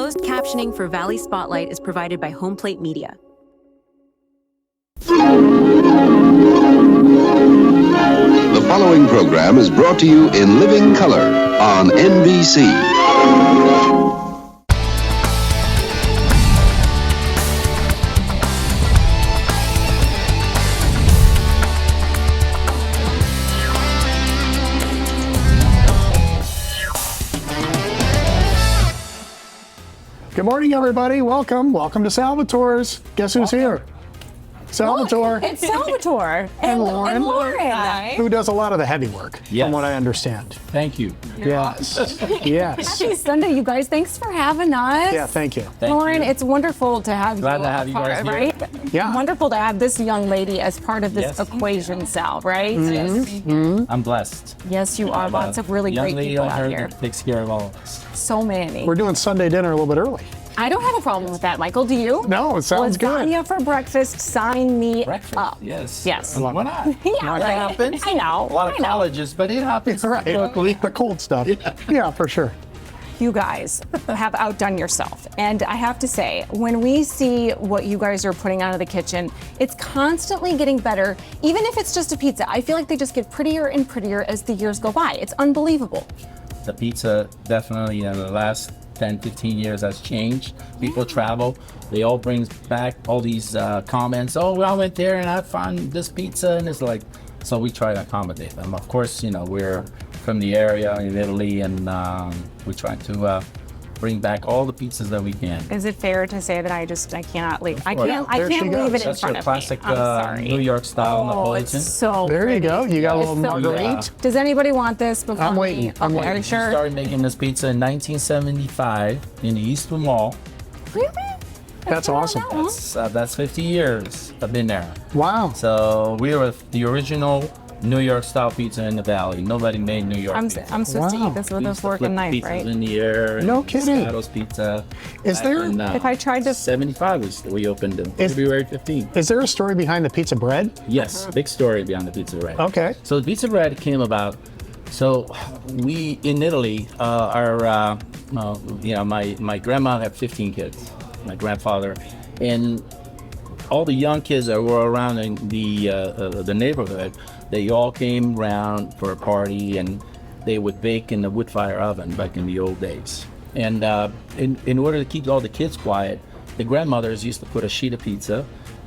Closed captioning for Valley Spotlight is provided by Home Plate Media. The following program is brought to you in living color on NBC. Good morning, everybody. Welcome to Salvatore's. Guess who's here? Salvatore. It's Salvatore. And Lauren. Hi. Who does a lot of the heavy work, Yes. from what I understand. Thank you. Yes. Yes. Happy Sunday, you guys. Thanks for having us. Yeah, thank you. Lauren, it's wonderful to have Glad you. to have you guys here. Right? Yeah. Wonderful to have this young lady as part of this Yes. equation, Sal, right? I'm blessed. Yes, you are. Lots of really Young great lady people on out her here. that takes care of all of us. So many. We're doing Sunday dinner a little bit early. I don't have a problem with that, Michael. Do you? No, it sounds good. Lasagna for breakfast. Sign me Breakfast. up. Yes. Yes. Why not? Yeah, That happens. I know. A lot of I know. colleges, but it happens. Right. The cold stuff. Yeah, for sure. You guys have outdone yourself. And I have to say, when we see what you guys are putting out of the kitchen, it's constantly getting better. Even if it's just a pizza, I feel like they just get prettier and prettier as the years go by. It's unbelievable. The pizza definitely in the last 10, 15 years has changed. People travel. They all bring back all these comments. Oh, well, I went there and I found this pizza. And it's like, so we try to accommodate them. Of course, you know, we're from the area in Italy and we try to bring back all the pizzas that we can. Is it fair to say that I cannot leave? I course. can't There she leave goes. it in That's front your of classic me. I'm sorry. New York style Oh, Napolitan. it's so There you go. You got a little It's so marguerite. Does anybody want this before I'm me? waiting. I'm Okay, Are waiting. you sure? Started making this pizza in 1975 in the Eastwood Mall. Really? That's awesome. That's 50 years I've been there. Wow. So we were the original New York style pizza in the Valley. Nobody made New York I'm pizza. supposed to Wow. eat this with We a used to fork flip and knife, pizzas right? in the air. No and kidding. Moscato's Pizza. Is there- And, If I tried to- 75 is we opened them. Is- February 15th. Is there a story behind the pizza bread? Yes, big story behind the pizza bread. Okay. So the pizza bread came about. So we in Italy, my grandma had 15 kids, my grandfather, and all the young kids that were around in the neighborhood, they all came around for a party, and they would bake in the wood fire oven back in the old days. And in order to keep all the kids quiet, the grandmothers used to put a sheet of pizza,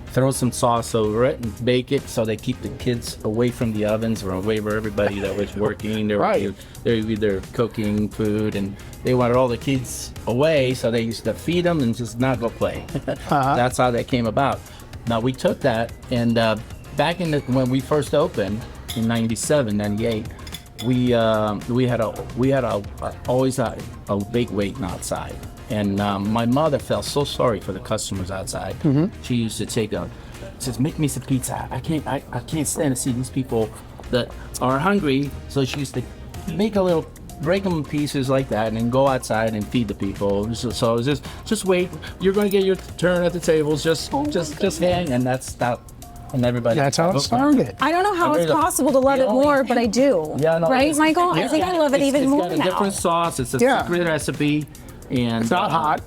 throw some sauce over it, and bake it so they keep the kids away from the ovens or away from everybody that was working. Right. They're either cooking food, and they wanted all the kids away, so they used to feed them and just not go play. That's how that came about. Now we took that, and back in when we first opened in 97, 98, we had always a bake waiting outside. And my mother felt so sorry for the customers outside. She used to says, make me some pizza. I can't stand to see these people that are hungry. So she used to break them in pieces like that, and then go outside and feed the people. So it was just wait. You're going to get your turn at the tables. Just hang, and that's that. And everybody. That's how it started. I don't know how I'm it's very- possible to love it more, but I do. Yeah, no, right, it's- Michael? I yeah. think I love it even more It's got a now. different sauce. It's a Yeah. secret recipe, and It's not hot,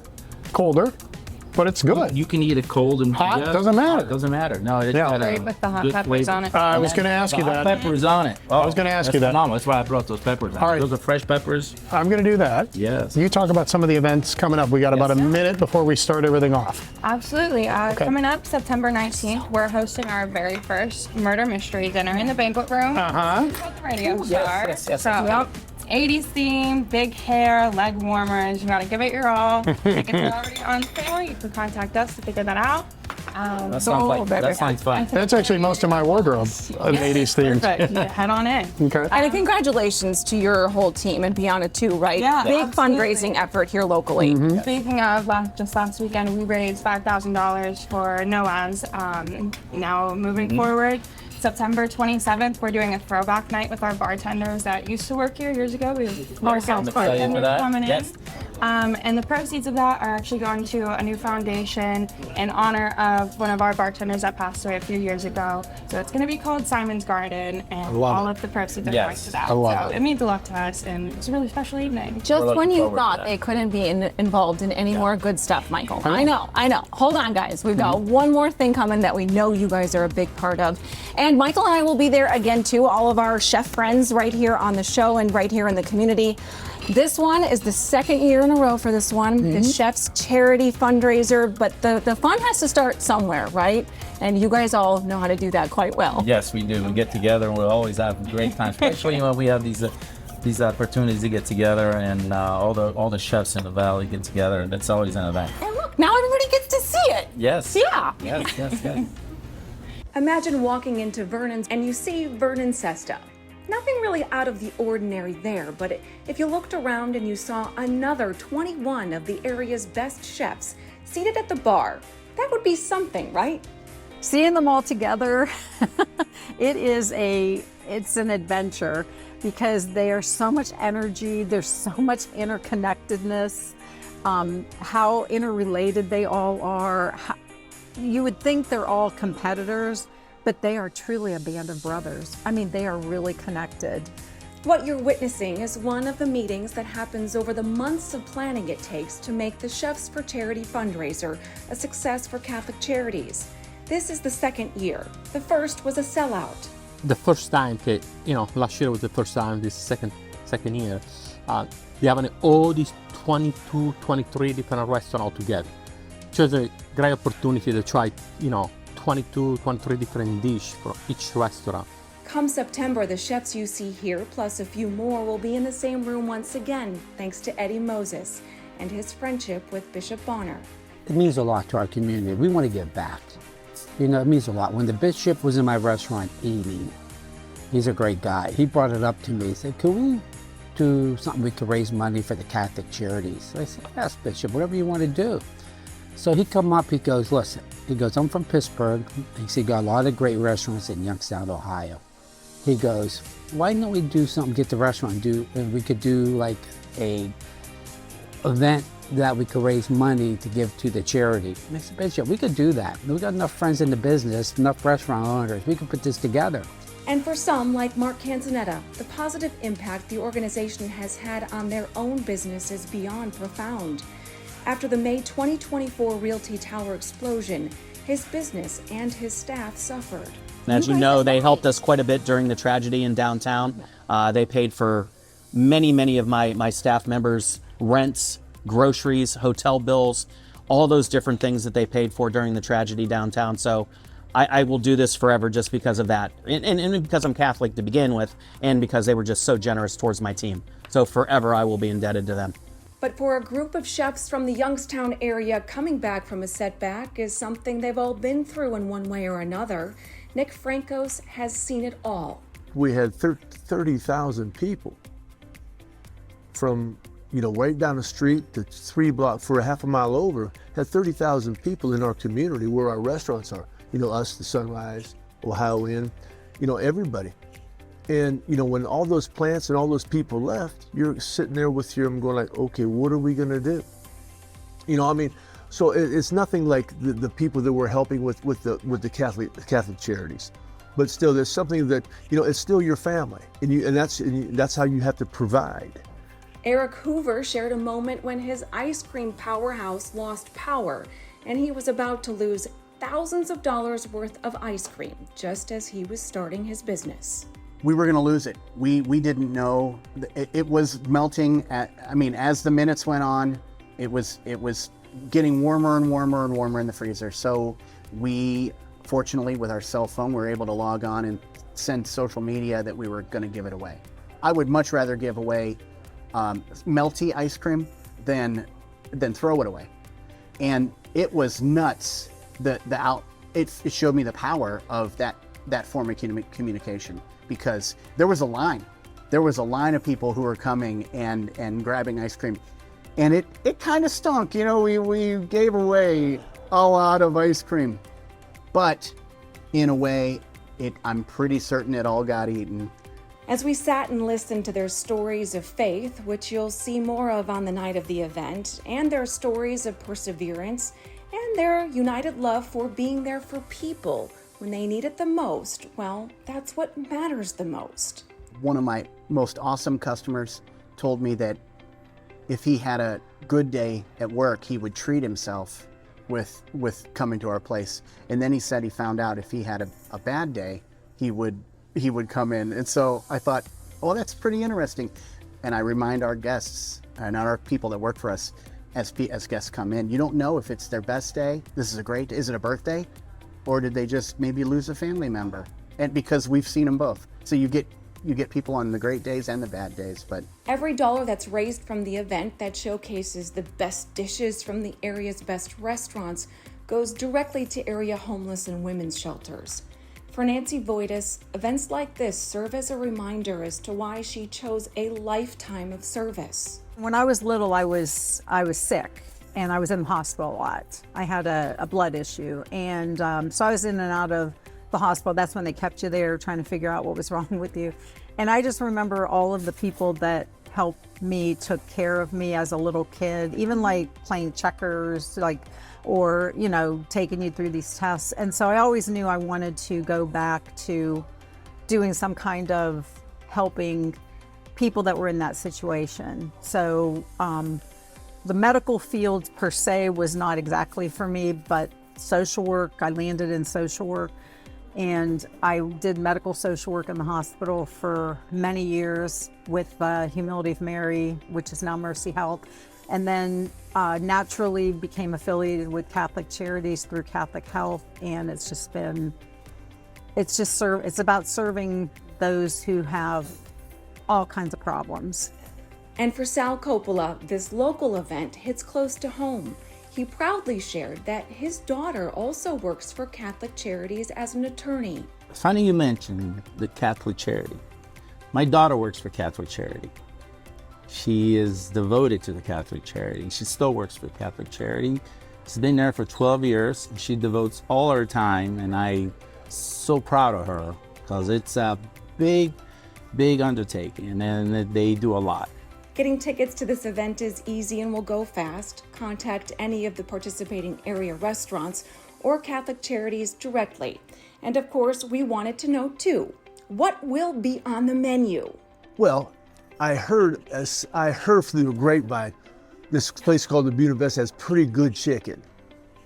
colder, but it's good. You can eat it cold and Hot, doesn't matter. It doesn't matter. No, it's Yeah. got a Great with the hot good peppers flavor. on it. I was going to ask you The hot that. peppers on it. I was gonna ask that's you that. phenomenal. That's why I brought those peppers. All right. Those are fresh peppers. I'm going to do that. Yes. You talk about some of the events coming up. We got about a minute before we start everything off. Absolutely. Okay. Coming up September 19th, we're hosting our very first murder mystery dinner in the banquet room. Uh-huh. With the radio star. yes. So, yep. 80s theme, big hair, leg warmers. You gotta give it your all. Tickets are already on sale. You can contact us to figure that out. That sounds fun. That's actually most of my wardrobe, an 80s theme. Perfect. Head on in. Okay. And congratulations to your whole team and Beyond It too, right? Yeah, Big absolutely. fundraising effort here locally. Speaking of, just last weekend, we raised $5,000 for NOAS. Now moving forward, September 27th, we're doing a throwback night with our bartenders that used to work here years ago. We have I'm excited for that. coming in. Yes. And the proceeds of that are actually going to a new foundation in honor of one of our bartenders that passed away a few years ago. So it's going to be called Simon's Garden, and all of the proceeds are going to that. So it means a lot to us, and it's a really special evening. Just when you thought they couldn't be involved in any more good stuff, Michael. I know. Hold on, guys. We've got one more thing coming that we know you guys are a big part of. And Michael and I will be there again, too. All of our chef friends right here on the show and right here in the community. This one is the second year in a row for this one, the Chef's Charity fundraiser, but the fun has to start somewhere, right? And you guys all know how to do that quite well. Yes, we do. We get together and we always have a great time, especially when we have these opportunities to get together, and all the chefs in the valley get together, and it's always an event. And look, now everybody gets to see it. Yes. Yeah. Yes. Imagine walking into Vernon's and you see Vernon Sesta. Nothing really out of the ordinary there, but if you looked around and you saw another 21 of the area's best chefs seated at the bar, that would be something, right? Seeing them all together, it's an adventure, because they are so much energy, there's so much interconnectedness, how interrelated they all are. You would think they're all competitors, but they are truly a band of brothers. I mean, they are really connected. What you're witnessing is one of the meetings that happens over the months of planning it takes to make the Chefs for Charity fundraiser a success for Catholic Charities. This is the second year. The first was a sellout. The first time, last year was the first time, this second year, they have all these 22, 23 different restaurants all together. So it's a great opportunity to try, 22, 23 different dishes for each restaurant. Come September, the chefs you see here, plus a few more, will be in the same room once again, thanks to Eddie Moses and his friendship with Bishop Bonner. It means a lot to our community. We want to give back. It means a lot. When the bishop was in my restaurant eating, he's a great guy. He brought it up to me. He said, "Can we do something we could raise money for the Catholic Charities?" So I said, "Yes, Bishop, whatever you want to do." So he come up, he goes, "Listen," he goes, "I'm from Pittsburgh." He got a lot of great restaurants in Youngstown, Ohio. He goes, "Why don't we do something, get the restaurant, and we could do like a event that we could raise money to give to the charity." And I said, "Bishop, we could do that. We got enough friends in the business, enough restaurant owners. We could put this together." And for some, like Mark Canzonetta, the positive impact the organization has had on their own business is beyond profound. After the May 2024 Realty Tower explosion, his business and his staff suffered. As you know, they helped us quite a bit during the tragedy in downtown. They paid for many of my staff members' rents, groceries, hotel bills, all those different things that they paid for during the tragedy downtown. So I will do this forever just because of that. And because I'm Catholic to begin with, and because they were just so generous towards my team. So forever I will be indebted to them. But for a group of chefs from the Youngstown area, coming back from a setback is something they've all been through in one way or another. Nick Francos has seen it all. We had 30,000 people from, right down the street to 3 blocks for a half a mile over, had 30,000 people in our community where our restaurants are. Us, the Sunrise, Ohio Inn, everybody. And, when all those plants and all those people left, you're sitting there with them going like, okay, what are we going to do? So it's nothing like the people that we're helping with the Catholic Charities. But still, there's something that, it's still your family. And that's how you have to provide. Eric Hoover shared a moment when his ice cream powerhouse lost power, and he was about to lose thousands of dollars worth of ice cream just as he was starting his business. We were going to lose it. We didn't know. It was melting. As the minutes went on, it was getting warmer and warmer and warmer in the freezer. So we, fortunately, with our cell phone, were able to log on and send social media that we were going to give it away. I would much rather give away melty ice cream than throw it away. And it was nuts. It showed me the power of that form of communication, because there was a line. There was a line of people who were coming and grabbing ice cream, and it kind of stunk. We gave away a lot of ice cream, but in a way, I'm pretty certain it all got eaten. As we sat and listened to their stories of faith, which you'll see more of on the night of the event, and their stories of perseverance, and their united love for being there for people when they need it the most, well, that's what matters the most. One of my most awesome customers told me that if he had a good day at work, he would treat himself with coming to our place. And then he said he found out if he had a bad day, he would come in. And so I thought, oh, that's pretty interesting. And I remind our guests and our people that work for us as guests come in, you don't know if it's their best day. This is a great day. Is it a birthday? Or did they just maybe lose a family member? And because we've seen them both. So you get people on the great days and the bad days. But every dollar that's raised from the event that showcases the best dishes from the area's best restaurants goes directly to area homeless and women's shelters. For Nancy Voitis, events like this serve as a reminder as to why she chose a lifetime of service. When I was little, I was sick and I was in the hospital a lot. I had a blood issue, and so I was in and out of the hospital. That's when they kept you there trying to figure out what was wrong with you. And I just remember all of the people that helped me, took care of me as a little kid, even like playing checkers, or taking you through these tests. And so I always knew I wanted to go back to doing some kind of helping people that were in that situation. So the medical field per se was not exactly for me, but social work, I landed in social work. And I did medical social work in the hospital for many years with Humility of Mary, which is now Mercy Health. And then naturally became affiliated with Catholic Charities through Catholic Health. And it's about serving those who have all kinds of problems. And for Sal Coppola, this local event hits close to home. He proudly shared that his daughter also works for Catholic Charities as an attorney. Funny you mentioned the Catholic Charity. My daughter works for Catholic Charity. She is devoted to the Catholic Charity. She still works for Catholic Charity. She's been there for 12 years. She devotes all her time, and I'm so proud of her because it's a big undertaking, and they do a lot. Getting tickets to this event is easy and will go fast. Contact any of the participating area restaurants or Catholic Charities directly. And of course, we wanted to know too, what will be on the menu? Well, I heard through the grapevine, this place called the Beautifying has pretty good chicken.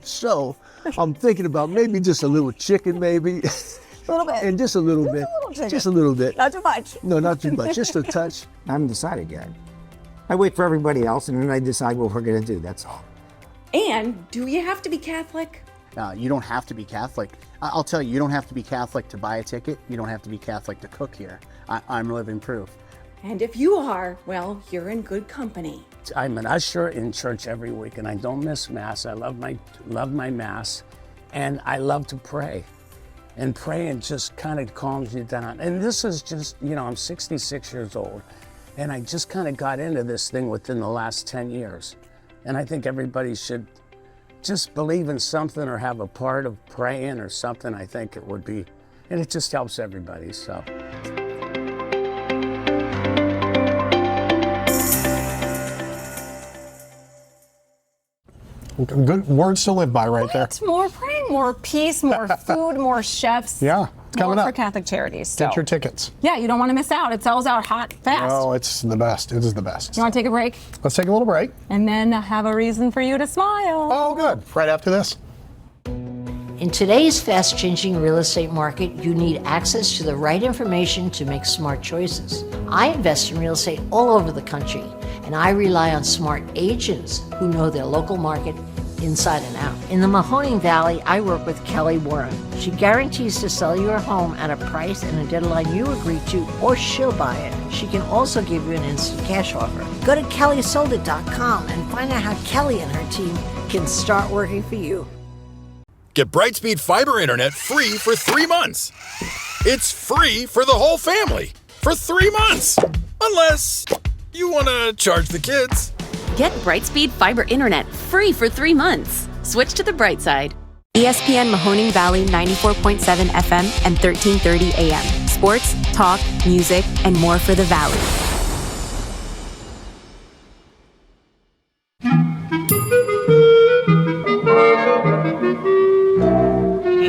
So I'm thinking about maybe just a little chicken, maybe. A little bit. And just a little bit. Just a little bit. Not too much. No, not too much. Just a touch. I haven't decided yet. I wait for everybody else, and then I decide what we're going to do. That's all. And do you have to be Catholic? You don't have to be Catholic. I'll tell you, you don't have to be Catholic to buy a ticket. You don't have to be Catholic to cook here. I'm living proof. And if you are, well, you're in good company. I'm an usher in church every week, and I don't miss Mass. I love my Mass, and I love to pray. And praying just kind of calms you down. And this is just, I'm 66 years old. And I just kind of got into this thing within the last 10 years. And I think everybody should just believe in something or have a part of praying or something. I think it would be, and it just helps everybody, so. Good words to live by right there. More praying, more peace, more food, more chefs. Yeah, it's coming more up. For Catholic Charities. Get your tickets. Yeah, you don't want to miss out. It sells out hot, fast. Oh, it's the best. It is the best. You want to take a break? Let's take a little break. And then have a reason for you to smile. Oh, good. Right after this. In today's fast-changing real estate market, you need access to the right information to make smart choices. I invest in real estate all over the country, and I rely on smart agents who know their local market inside and out. In the Mahoning Valley, I work with Kelly Warren. She guarantees to sell your home at a price and a deadline you agree to, or she'll buy it. She can also give you an instant cash offer. Go to kellysoldit.com and find out how Kelly and her team can start working for you. Get Brightspeed Fiber Internet free for 3 months. It's free for the whole family for 3 months. Unless you want to charge the kids. Get Brightspeed Fiber Internet free for 3 months. Switch to the bright side. ESPN Mahoning Valley 94.7 FM and 1330 AM. sports, talk, music, and more for the Valley.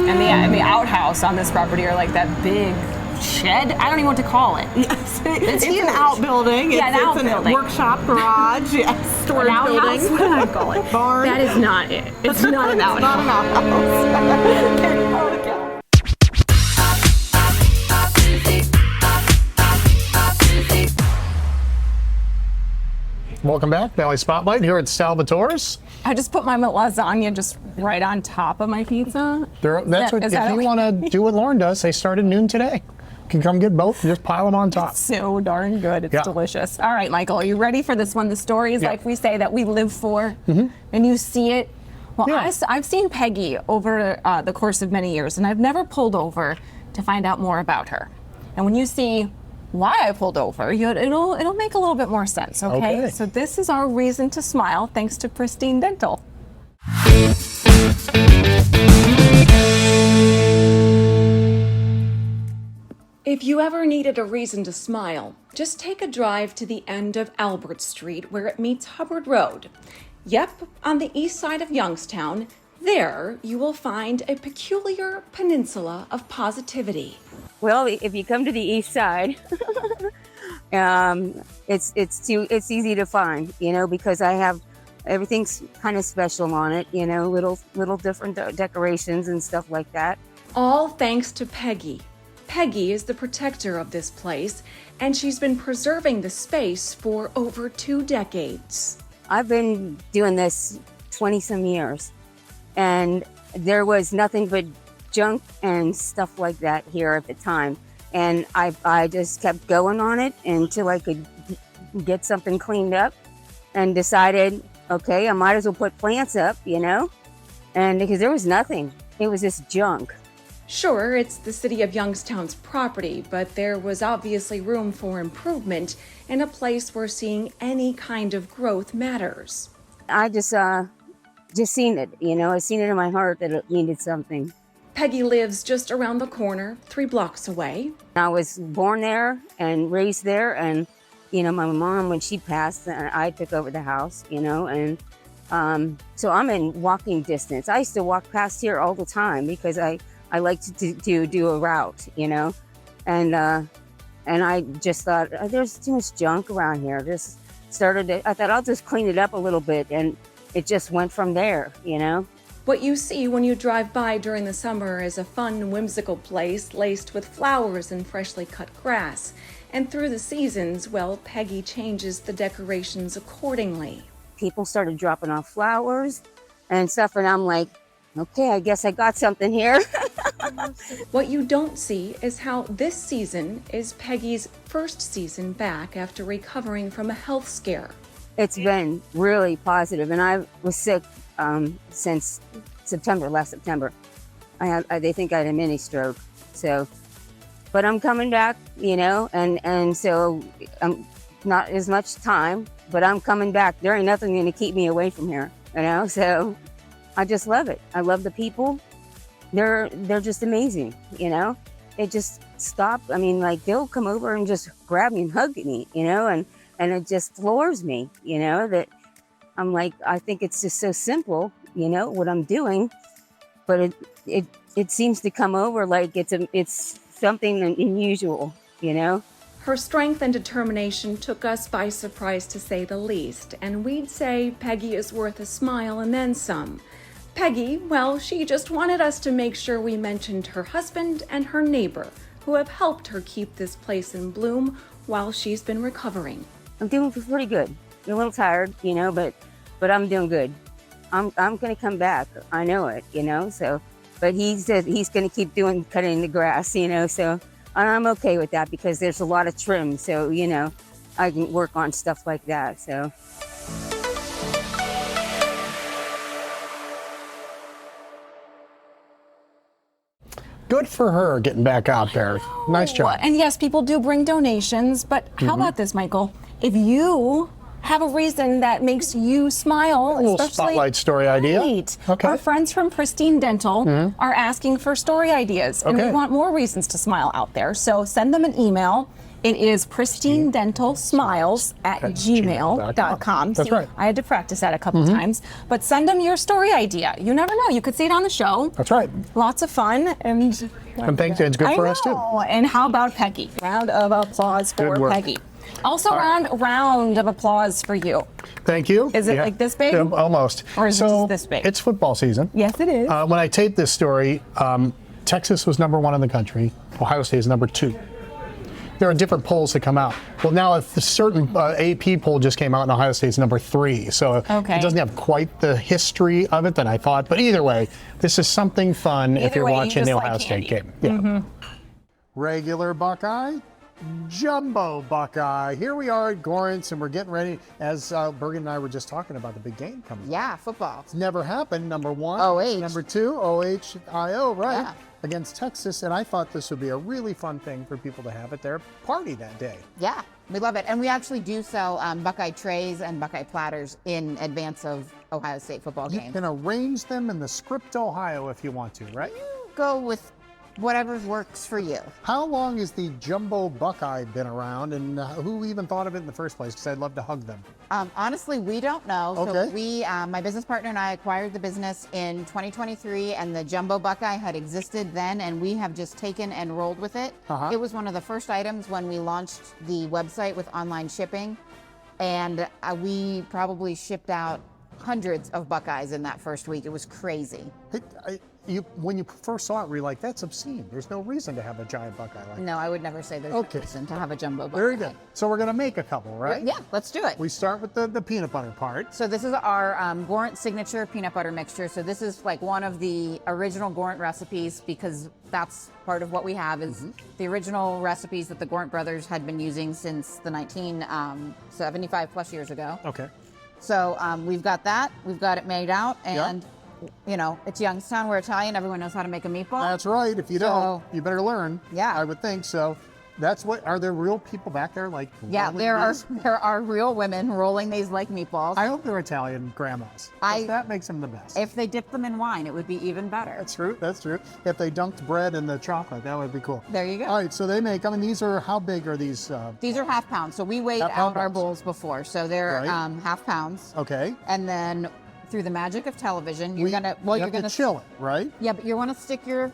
And the outhouse on this property are like that big shed. I don't even know what to call it. Yes, it's an outbuilding. Yeah, it's an outbuilding. A workshop, garage, yes, storage building. What do I call it? Barn. That is not it. It's not an outhouse. Not an outhouse. Okay. Welcome back, Valley Spotlight here at Salvatore's. I just put my lasagna just right on top of my pizza. If you want to do what Lauren does, they start at noon today. You can come get both and just pile them on top. It's so darn good. It's delicious. All right, Michael, are you ready for this one? The stories, like we say, that we live for, and you see it. Well, I've seen Peggy over the course of many years, and I've never pulled over to find out more about her. And when you see why I pulled over, it'll make a little bit more sense, okay? So this is our reason to smile, thanks to Pristine Dental. If you ever needed a reason to smile, just take a drive to the end of Albert Street where it meets Hubbard Road. Yep, on the east side of Youngstown, there you will find a peculiar peninsula of positivity. Well, if you come to the east side, it's easy to find, because I have everything's kind of special on it, little different decorations and stuff like that. All thanks to Peggy. Peggy is the protector of this place, and she's been preserving the space for over 2 decades. I've been doing this 20-some years, and there was nothing but junk and stuff like that here at the time. And I just kept going on it until I could get something cleaned up and decided, okay, I might as well put plants up, and because there was nothing. It was just junk. Sure, it's the city of Youngstown's property, but there was obviously room for improvement in a place where seeing any kind of growth matters. I just seen it, I seen it in my heart that it needed something. Peggy lives just around the corner, 3 blocks away. I was born there and raised there, and my mom, when she passed, I took over the house, and so I'm in walking distance. I used to walk past here all the time because I like to do a route, and I just thought, there's too much junk around here. I thought I'll just clean it up a little bit, and it just went from there, What you see when you drive by during the summer is a fun, whimsical place laced with flowers and freshly cut grass. And through the seasons, well, Peggy changes the decorations accordingly. People started dropping off flowers and stuff, and I'm like, okay, I guess I got something here. What you don't see is how this season is Peggy's first season back after recovering from a health scare. It's been really positive, and I was sick since last September. They think I had a mini stroke. So, but I'm coming back, and so I'm not as much time, but I'm coming back. There ain't nothing going to keep me away from here, so I just love it. I love the people. They're just amazing, It just stopped. They'll come over and just grab me and hug me, and it just floors me, that I'm like, I think it's just so simple, what I'm doing, but it seems to come over like it's something unusual, Her strength and determination took us by surprise, to say the least, and we'd say Peggy is worth a smile and then some. Peggy, well, she just wanted us to make sure we mentioned her husband and her neighbor, who have helped her keep this place in bloom while she's been recovering. I'm doing pretty good. I'm a little tired, but I'm doing good. I'm going to come back. I know it, so, but he said he's going to keep cutting the grass, so I'm okay with that because there's a lot of trim. So, I can work on stuff like that, so. Good for her getting back out there. Nice job. And yes, people do bring donations, but how about this, Michael? If you have a reason that makes you smile. A little especially spotlight story idea. Right. Okay. Our friends from Pristine Dental are asking for story ideas, and we Okay. want more reasons to smile out there. So send them an email. It is pristinedentalsmiles@gmail.com. That's See, right. I had to practice that a couple times. But send them your story idea. You never know. You could see it on the show. That's right. Lots of fun. And thanks, it's good for us too. And how about Peggy? Round of applause for Good work. Peggy. Also, round of applause for you. Thank you. Is it like this big? Yeah, almost. Or is it so just this big? It's football season. Yes, it is. When I taped this story, Texas was #1 in the country. Ohio State is #2. There are different polls that come out. Well, now a certain AP poll just came out, and Ohio State's #3. So it doesn't have quite the history of it that I thought. But either way, this is something fun if you're watching the Ohio State game. Yeah. Regular Buckeye, Jumbo Buckeye. Here we are at Gorant, and we're getting ready, as Bergen and I were just talking about, the big game coming. Yeah, football. It's never happened, #1. OH. #2, OHIO, right? Yeah. Against Texas, and I thought this would be a really fun thing for people to have at their party that day. Yeah, we love it. And we actually do sell Buckeye trays and Buckeye platters in advance of Ohio State football You games. can arrange them in the script Ohio if you want to, right? Go with whatever works for you. How long has the Jumbo Buckeye been around, and who even thought of it in the first place? Because I'd love to hug them. Honestly, we don't know. Okay. So we, my business partner and I acquired the business in 2023, and the Jumbo Buckeye had existed then, and we have just taken and rolled with it. It was one of the first items when we launched the website with online shipping, and we probably shipped out hundreds of Buckeyes in that first week. It was crazy. When you first saw it, were you like, that's obscene. There's no reason to have a giant Buckeye like that. No, I would never say there's no reason to have a Jumbo Buckeye. Very good. So we're going to make a couple, right? Yeah, let's do it. We start with the peanut butter part. So this is our Gorant signature peanut butter mixture. So this is like one of the original Gorant recipes, because that's part of what we have is the original recipes that the Gorant brothers had been using since the 1975 plus years ago. Okay. So we've got that. We've got it made out, and you know, it's Youngstown. We're Italian. Everyone knows how to make a meatball. That's right. If you don't, you better learn. Yeah. I would think so. That's what, are there real people back there like? Yeah, rolling there these? are real women rolling these like meatballs. I hope they're Italian grandmas. That makes them the best. If they dip them in wine, it would be even better. That's true. That's true. If they dunked bread in the chocolate, that would be cool. There you go. All right. So they make. I mean, these are, how big are these? These are half pounds. So we weighed out our bowls before, so they're half pounds. Okay. And then through the magic of television, you're You gonna have to chill it, right? Yeah, but you want to stick your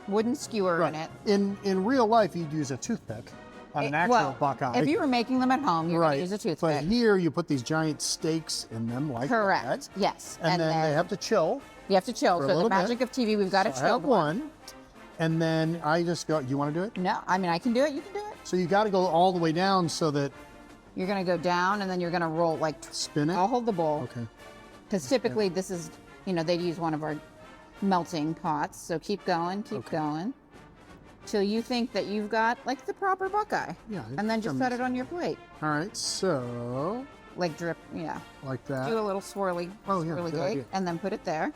wooden skewer in it. In real life, you'd use a toothpick on an actual Buckeye. If you were making them at home, you're gonna use a toothpick. But here, you put these giant steaks in them, like Correct. that. Yes. And then they have to chill. You have to chill. for a So the little magic bit. of TV, we've got it So I have chilled. one, and then I just go. You want to do it? No, I mean I can do it. You can do it. So you got to go all the way down so that You're gonna go down, and then you're gonna roll like spin it. I'll hold the bowl. Okay. Because typically this is, you know, they'd use one of our melting pots. So keep going, keep going, till you think that you've got like the proper Buckeye. Yeah. And then just set it on your plate. All right. So. Like drip, yeah. Like that. Do a little swirly, swirly good cake, idea. and then put it there.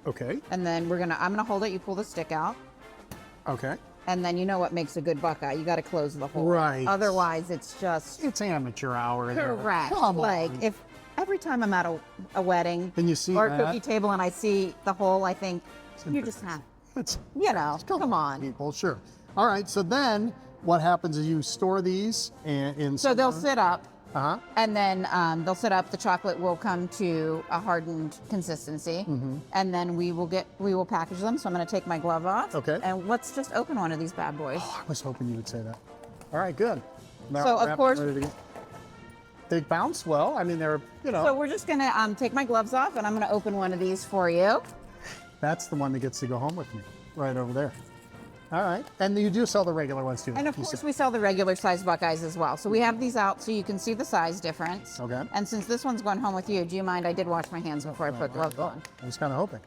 Okay. And then I'm gonna hold it. You pull the stick out. Okay. And then you know what makes a good Buckeye? You got to close the hole. Right. Otherwise, it's just. It's amateur hour. there. Correct. Come Like on. if every time I'm at a wedding And you see or a that. cookie table and I see the hole, I think you just have. You know, come on. People, sure. All right. So then, what happens is you store these in. So they'll sit up. Uh-huh. And then they'll sit up. The chocolate will come to a hardened consistency, and then we will package them. So I'm going to take my glove off. Okay. And let's just open one of these bad boys. I was hoping you would say that. All right. Good. Now, So, of wrap it, course- ready to go. They bounce well. I mean, they're, you know. So we're just going to take my gloves off, and I'm going to open one of these for you. That's the one that gets to go home with me, right over there. All right. And you do sell the regular ones too. And of you course, said. we sell the regular size Buckeyes as well. So we have these out so you can see the size difference. Okay. And since this one's going home with you, do you mind? I did wash my hands before I put gloves on. I was kind of hoping.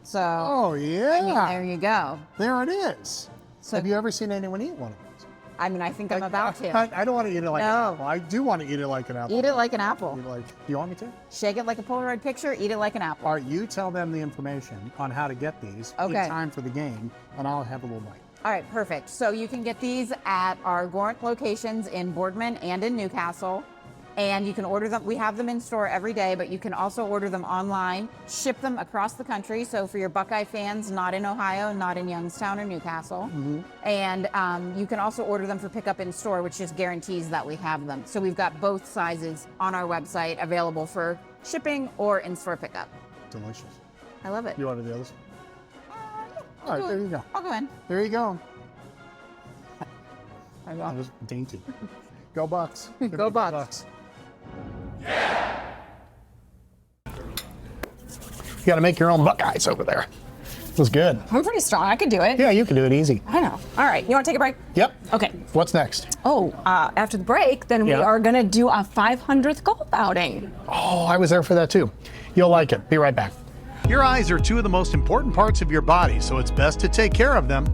So. Oh, yeah. I mean, there you go. There it is. So, have you ever seen anyone eat one of those? I mean, I think I'm about to. I don't want to eat it like an apple. I do want to eat it like an apple. Eat it like an apple. Do you want me to? Shake it like a Polaroid picture. Eat it like an apple. All right, you tell them the information on how to get these in Okay. time for the game, and I'll have a little bite. All right, perfect. So you can get these at our Gorant locations in Boardman and in Newcastle. And you can order them. We have them in store every day, but you can also order them online, ship them across the country. So for your Buckeye fans, not in Ohio, not in Youngstown or Newcastle. And you can also order them for pickup in store, which just guarantees that we have them. So we've got both sizes on our website available for shipping or in-store pickup. Delicious. I love it. You wanted the others? All right, there you go. I'll go in. There you go. I That was dainty. Go Bucks. Go Bucks. You got to make your own Buckeyes over there. It was good. I'm pretty strong. I could do it. Yeah, you can do it easy. I know. All right. You want to take a break? Yep. Okay. What's next? Oh, after the break, then we are going to do a 500th golf outing. Oh, I was there for that too. You'll like it. Be right back. Your eyes are two of the most important parts of your body, so it's best to take care of them.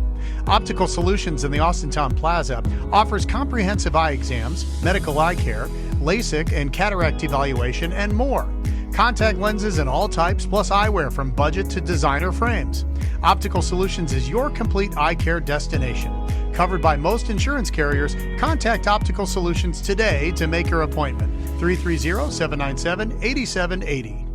Optical Solutions in the Austintown Plaza offers comprehensive eye exams, medical eye care, LASIK and cataract evaluation, and more. Contact lenses in all types, plus eyewear from budget to designer frames. Optical Solutions is your complete eye care destination. Covered by most insurance carriers, contact Optical Solutions today to make your appointment. 330-797-8780.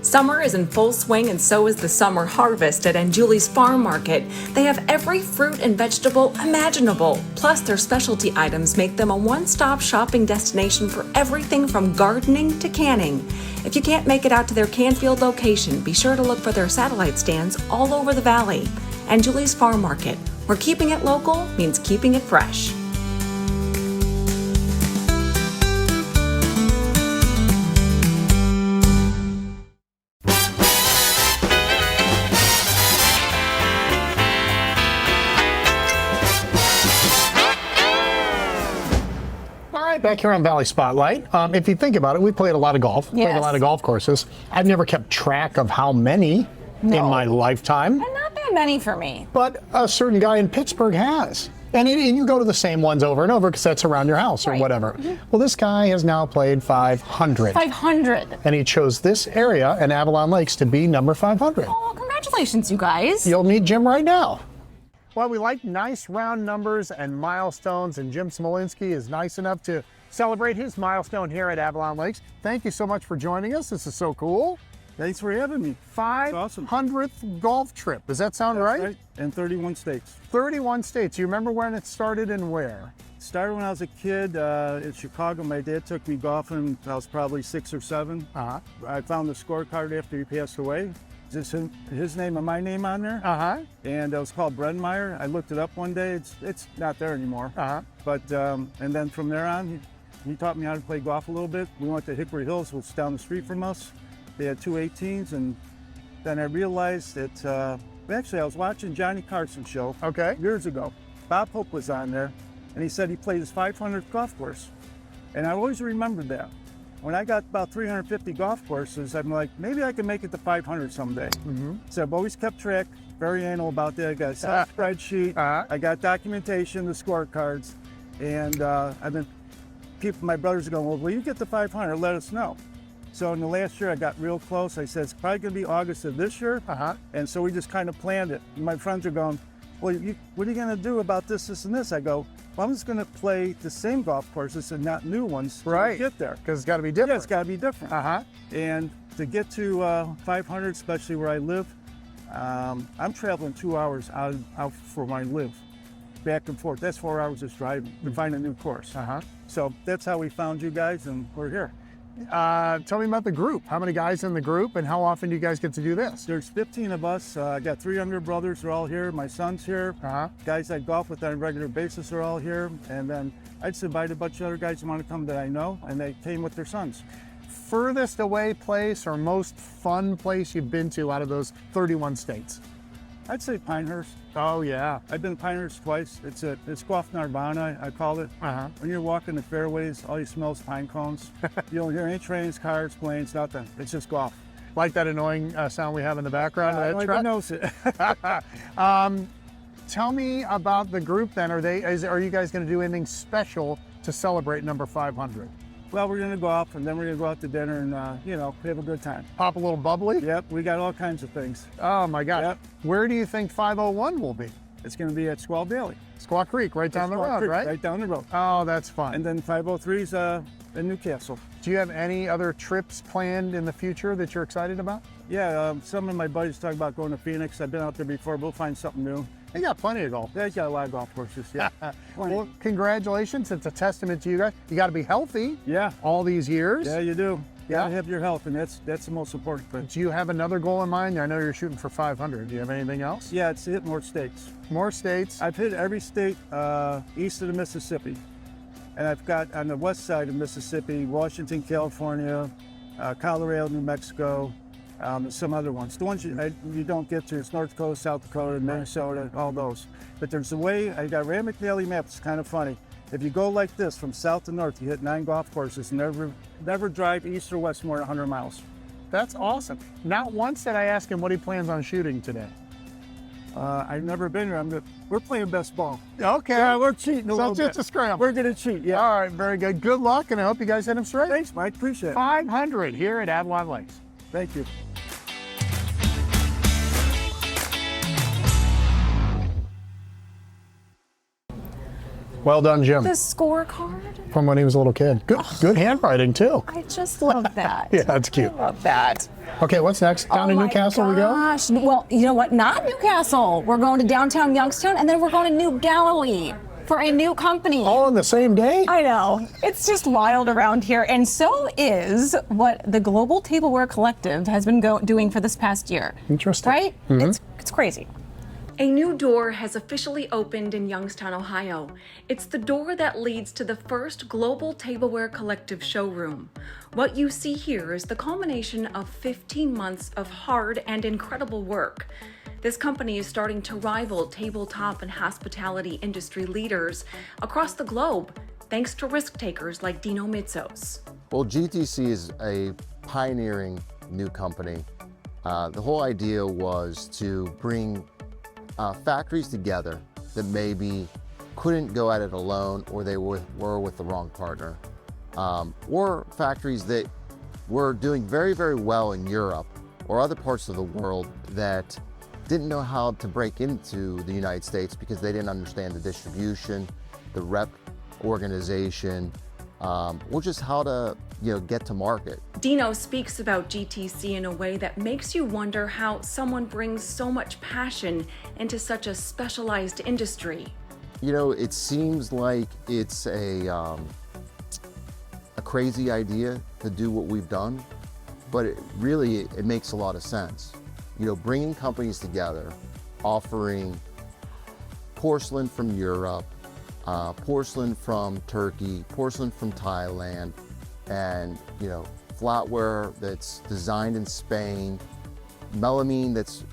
Summer is in full swing, and so is the summer harvest at Anjouli's Farm Market. They have every fruit and vegetable imaginable. Plus, their specialty items make them a one-stop shopping destination for everything from gardening to canning. If you can't make it out to their Canfield location, be sure to look for their satellite stands all over the valley. Anjouli's Farm Market, where keeping it local means keeping it fresh. Back here on Valley Spotlight. If you think about it, we played a lot of golf. Played a lot of golf courses. I've never kept track of how many in my lifetime. And not that many for me. But a certain guy in Pittsburgh has. And you go to the same ones over and over because that's around your house or whatever. Well, this guy has now played 500. 500. And he chose this area in Avalon Lakes to be number 500. Oh, congratulations, you guys. You'll meet Jim right now. Well, we like nice round numbers and milestones, and Jim Smoklenski is nice enough to celebrate his milestone here at Avalon Lakes. Thank you so much for joining us. This is so cool. Thanks for having me. 500th golf trip. Does that sound right? In 31 states. 31 states. You remember when it started and where? It started when I was a kid in Chicago. My dad took me golfing. I was probably 6 or 7. I found the scorecard after he passed away. Just his name and my name on there. And it was called Brenmeyer. I looked it up one day. It's not there anymore. But and then from there on, he taught me how to play golf a little bit. We went to Hickory Hills, which is down the street from us. They had 2 18s, and then I realized that actually I was watching Johnny Carson's show years ago. Bob Hope was on there, and he said he played his 500th golf course, and I always remembered that. When I got about 350 golf courses, I'm like, maybe I can make it to 500 someday. So I've always kept track, very anal about that. I got a spreadsheet, I got documentation, the scorecards, and I've been, my brothers are going, well, will you get to 500? Let us know. So in the last year, I got real close. I said, it's probably going to be August of this year. And so we just kind of planned it. And my friends are going, well, what are you going to do about this, this, and this? I go, well, I'm just going to play the same golf courses and not new ones to get there. Because it's got to be different. Yeah, it's got to be different. And to get to 500, especially where I live, I'm traveling 2 hours out for where I live, back and forth. That's 4 hours just driving to find a new course. So that's how we found you guys, and we're here. Tell me about the group. How many guys in the group, and how often do you guys get to do this? There's 15 of us. I got 3 younger brothers. They're all here. My son's here. Guys I golf with on a regular basis are all here. And then I just invited a bunch of other guys who want to come that I know, and they came with their sons. Furthest away place or most fun place you've been to out of those 31 states? I'd say Pinehurst. Oh yeah, I've been to Pinehurst twice. It's golf nirvana, I call it. When you're walking the fairways, all you smell is pine cones. You don't hear any trains, cars, planes, nothing. It's just golf. Like that annoying sound we have in the background of that truck? Knows it. Tell me about the group then. Are you guys going to do anything special to celebrate number 500? Well, we're going to go off, and then we're going to go out to dinner and, have a good time. Pop a little bubbly? Yep, we got all kinds of things. Oh, my God. Yep. Where do you think 501 will be? It's going to be at Squaw Valley. Squaw Creek, right down the road, right? Right down the road. Oh, that's fun. And then 503 is in Newcastle. Do you have any other trips planned in the future that you're excited about? Yeah, some of my buddies talk about going to Phoenix. I've been out there before. We'll find something new. They got plenty of golf. They got a lot of golf courses, yeah. Well, congratulations. It's a testament to you guys. You got to be healthy. Yeah. All these years. Yeah, you do. Yeah. Gotta have your health, and that's the most important thing. Do you have another goal in mind? I know you're shooting for 500. Do you have anything else? Yeah, it's to hit more states. More states? I've hit every state east of the Mississippi. And I've got on the west side of Mississippi, Washington, California, Colorado, New Mexico, and some other ones. The ones you don't get to is North Dakota, South Dakota, Minnesota, all those. But there's a way, I got Ramic Valley map, it's kind of funny. If you go like this from south to north, you hit 9 golf courses, never drive east or west more than 100 miles. That's awesome. Not once did I ask him what he plans on shooting today. I've never been here. We're playing best ball. Okay. Yeah, we're cheating a So little just bit. a scramble. We're going to cheat, yeah. All right, very good. Good luck, and I hope you guys hit him straight. Thanks, Mike. Appreciate it. 500 here at Avalon Lakes. Thank you. Well done, Jim. The scorecard? From when he was a little kid. Good handwriting, too. I just love that. Yeah, that's cute. I love that. Okay, what's next? Down to Newcastle we go? Gosh, well, you know what? Not Newcastle. We're going to downtown Youngstown, and then we're going to New Galilee for a new company. All on the same day? I know. It's just wild around here. And so is what the Global Tableware Collective has been doing for this past year. Interesting. Right? Mm-hmm. It's crazy. A new door has officially opened in Youngstown, Ohio. It's the door that leads to the first Global Tableware Collective showroom. What you see here is the culmination of 15 months of hard and incredible work. This company is starting to rival tabletop and hospitality industry leaders across the globe, thanks to risk takers like Dino Mitsos. Well, GTC is a pioneering new company. The whole idea was to bring factories together that maybe couldn't go at it alone, or they were with the wrong partner, or factories that were doing very, very well in Europe or other parts of the world that didn't know how to break into the United States because they didn't understand the distribution, the rep organization, or just how to get to market. Dino speaks about GTC in a way that makes you wonder how someone brings so much passion into such a specialized industry. It seems like it's a crazy idea to do what we've done, but it makes a lot of sense. Bringing companies together, offering porcelain from Europe, porcelain from Turkey, porcelain from Thailand, and flatware that's designed in Spain, melamine that's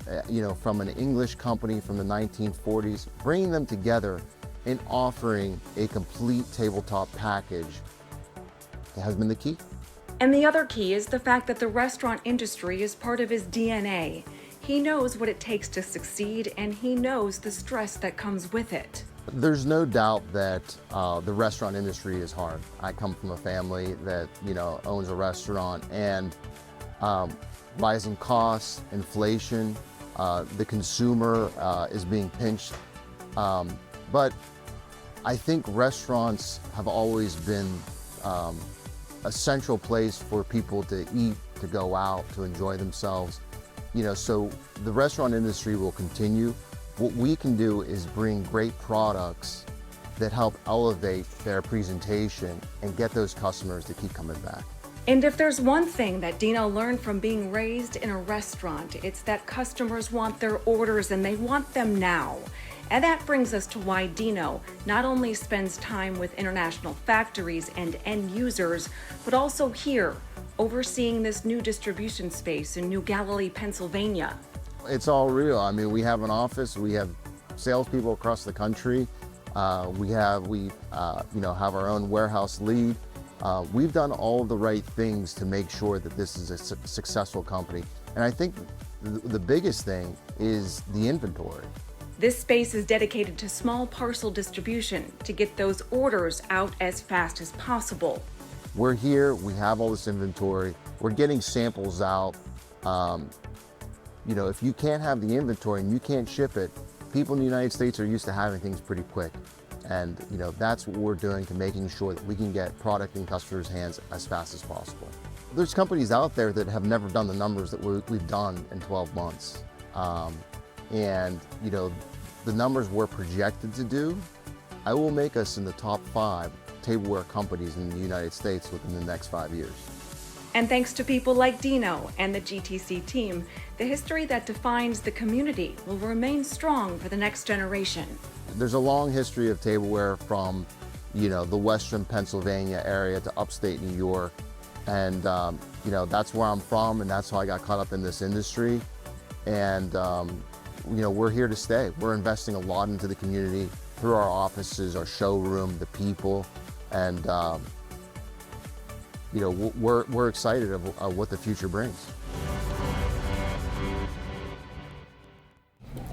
from an English company from the 1940s, bringing them together and offering a complete tabletop package has been the key. And the other key is the fact that the restaurant industry is part of his DNA. He knows what it takes to succeed, and he knows the stress that comes with it. There's no doubt that the restaurant industry is hard. I come from a family that owns a restaurant, and rising costs, inflation, the consumer is being pinched. But I think restaurants have always been a central place for people to eat, to go out, to enjoy themselves. So the restaurant industry will continue. What we can do is bring great products that help elevate their presentation and get those customers to keep coming back. And if there's one thing that Dino learned from being raised in a restaurant, it's that customers want their orders and they want them now. And that brings us to why Dino not only spends time with international factories and end users, but also here, overseeing this new distribution space in New Galilee, Pennsylvania. It's all real. I mean, we have an office, we have salespeople across the country, we have our own warehouse lead. We've done all of the right things to make sure that this is a successful company. And I think the biggest thing is the inventory. This space is dedicated to small parcel distribution to get those orders out as fast as possible. We're here, we have all this inventory, we're getting samples out. If you can't have the inventory and you can't ship it, people in the United States are used to having things pretty quick. And that's what we're doing to making sure that we can get product in customers' hands as fast as possible. There's companies out there that have never done the numbers that we've done in 12 months. And the numbers we're projected to do, I will make us in the top 5 tableware companies in the United States within the next 5 years. And thanks to people like Dino and the GTC team, the history that defines the community will remain strong for the next generation. There's a long history of tableware from, the Western Pennsylvania area to upstate New York. And, that's where I'm from, and that's how I got caught up in this industry. And, we're here to stay. We're investing a lot into the community through our offices, our showroom, the people, and, we're excited of what the future brings.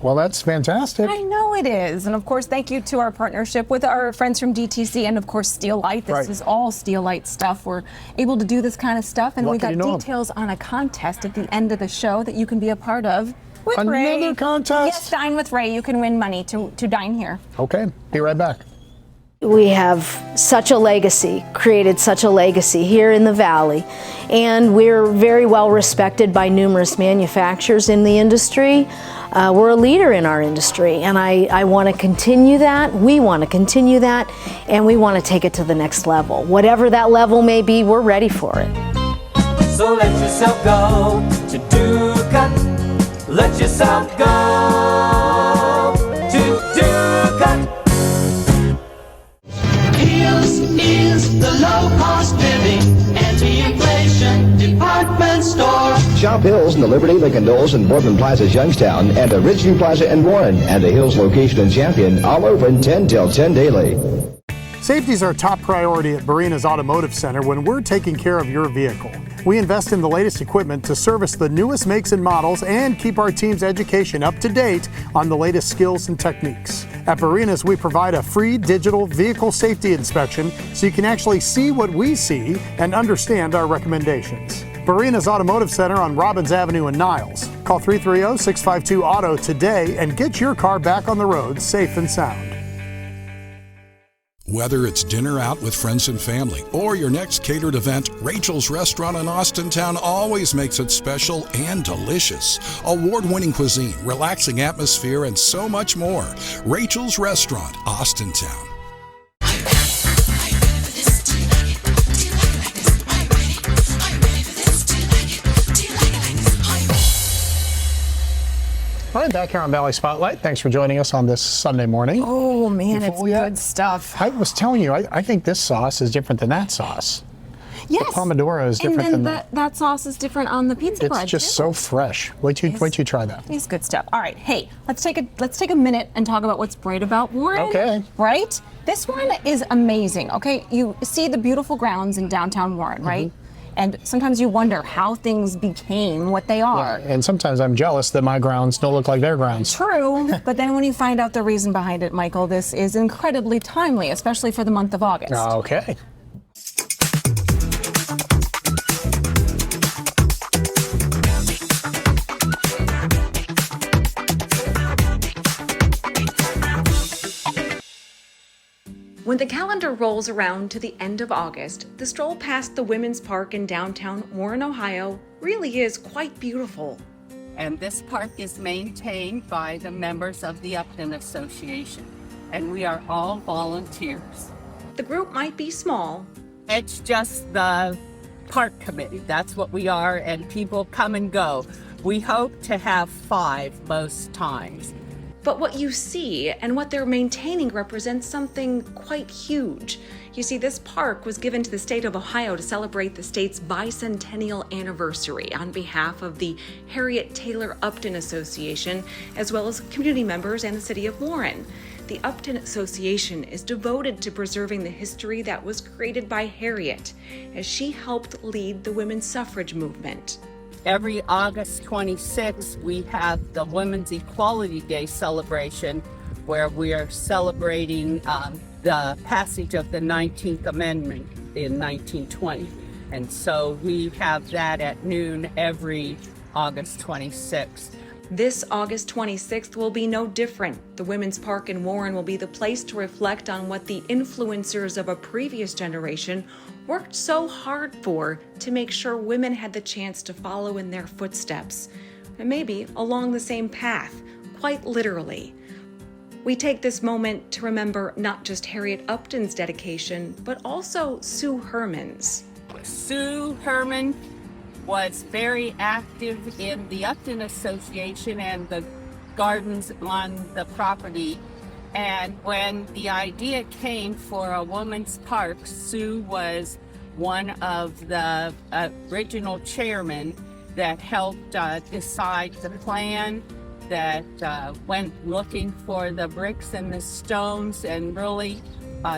Well, that's fantastic. I know it is. And of course, thank you to our partnership with our friends from DTC and of course Steelite. This is all Steelite stuff. We're able to do this kind of stuff, and we got details on a contest at the end of the show that you can be a part of. With Ray. Another contest? Yes, Dine with Ray. You can win money to dine here. Okay, be right back. We have such a legacy, created such a legacy here in the Valley, and we're very well respected by numerous manufacturers in the industry. We're a leader in our industry, and I want to continue that. We want to continue that, and we want to take it to the next level. Whatever that level may be, we're ready for it. So let yourself go to Ducat. Let yourself go to Ducat. Heels is the low-cost living, anti-inflation department store. Shop Hills in the Liberty, Lincoln Knolls, and Boardman Plaza's Youngstown, and the Ridgeview Plaza in Warren, and the Hills location in Champion, all open 10 till 10 daily. Safety is our top priority at Barina's Automotive Center when we're taking care of your vehicle. We invest in the latest equipment to service the newest makes and models and keep our team's education up to date on the latest skills and techniques. At Barina's, we provide a free digital vehicle safety inspection so you can actually see what we see and understand our recommendations. Barina's Automotive Center on Robbins Avenue in Niles. Call 330-652-AUTO today and get your car back on the road safe and sound. Whether it's dinner out with friends and family or your next catered event, Rachel's Restaurant in Austintown always makes it special and delicious. Award-winning cuisine, relaxing atmosphere, and so much more. Rachel's Restaurant, Austintown. All right, back here on Valley Spotlight. Thanks for joining us on this Sunday morning. Oh man, it's good stuff. I was telling you, I think this sauce is different than that sauce. Yes. The Pomodoro is different and than then that sauce is different on the pizza bread. It's just so fresh. Wait till you try that. It's good stuff. All right, hey, let's take a minute and talk about what's great about Warren. Okay. Right? This one is amazing. Okay, you see the beautiful grounds in downtown Warren, right? And sometimes you wonder how things became what they are. Yeah, and sometimes I'm jealous that my grounds don't look like their grounds. True, but then when you find out the reason behind it, Michael, this is incredibly timely, especially for the month of August. Okay. When the calendar rolls around to the end of August, the stroll past the Women's Park in downtown Warren, Ohio really is quite beautiful. And this park is maintained by the members of the Upton Association, and we are all volunteers. The group might be small. It's just the park committee. That's what we are, and people come and go. We hope to have 5 most times. But what you see and what they're maintaining represents something quite huge. You see, this park was given to the state of Ohio to celebrate the state's bicentennial anniversary on behalf of the Harriet Taylor Upton Association, as well as community members and the city of Warren. The Upton Association is devoted to preserving the history that was created by Harriet, as she helped lead the women's suffrage movement. Every August 26th, we have the Women's Equality Day celebration, where we are celebrating the passage of the 19th Amendment in 1920. And so we have that at noon every August 26th. This August 26th will be no different. The Women's Park in Warren will be the place to reflect on what the influencers of a previous generation worked so hard for to make sure women had the chance to follow in their footsteps, and maybe along the same path, quite literally. We take this moment to remember not just Harriet Upton's dedication, but also Sue Herman's. Sue Herman was very active in the Upton Association and the gardens on the property. And when the idea came for a women's park, Sue was one of the original chairmen that helped decide the plan, that went looking for the bricks and the stones, and really